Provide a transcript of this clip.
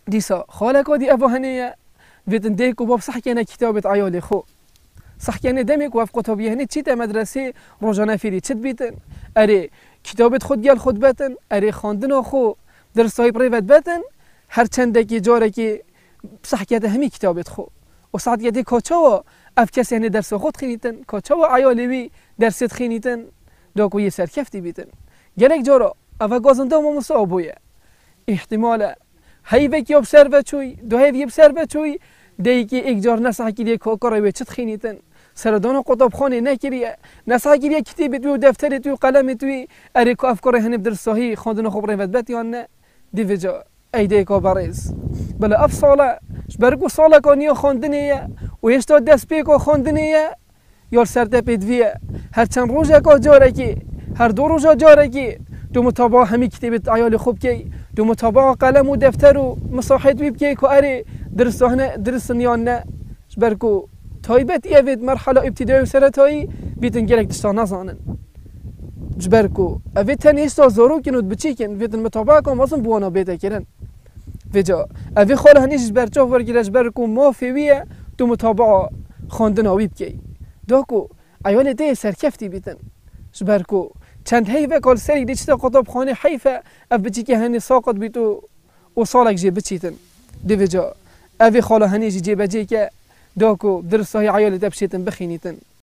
ديسا خالك ودي أبو هنية بيتن ديك وباب صحكينا كتابة عيالي خو صحكينا دمك وفق كتابي هني تشيتا مدرسة روجانا فيري تشد بيتن أري كتابة خود جال خود باتن أري خاندنا خو درسای پرایوت باتن هر چندکی جارکی صحکیت همی کتابت خو و ساعتی کاچوا اف کسی هنی درس خود خینیتن کاچوا عیالی درست خینیتن داکو یه سرکفتی بیتن گلک جارا اف گازنده ما مصابویه احتمال هیوک یاب سر بچوی دو هیوی سر بچوی دیگه یک جار نصحکی دی کاری و چت خینیتن سردان قطب خانه نکریه نصحکی دی کتابی تو دفتری تو قلمی توی اری که افکار هنی درسایی خواندن خوب پرایوت بات یا نه دیوجا ایده کا بارز بله اف ساله برگو ساله کانیو خواندنیه و هشتا دست پیکو خواندنیه یا سرده پیدویه هر چند روزه کا جاره کی هر دو روزه جاره کی تو مطابق همی کتابت عیال خوب کی تو مطابق قلم و دفتر و مصاحب بیب کی که اری درسن یا نه برگو تایبت یه مرحله ابتدایی و سرطایی بیتن گرک دشتان نزانن جبركو أفيد تاني إستا زارو كنود بتشيكن فيد المتابعة كم أصلا بوانا بيتا كيرن فيجا أفيد خاله هنيش جبرتشوف ورجلا جبركو ما في ويا تو متابعة خاندنا ويبكي داكو أيوة ده سركفتي بيتن جبركو چند هيفا قال سري ديشتا قطب خانه حيفا أف بتشيكي هني ساقط بيتو وصالك جي بتشيتن دي فيجا أفيد خاله هنيش جي بجيكا داكو درسها عيال تبشيتن بخينيتن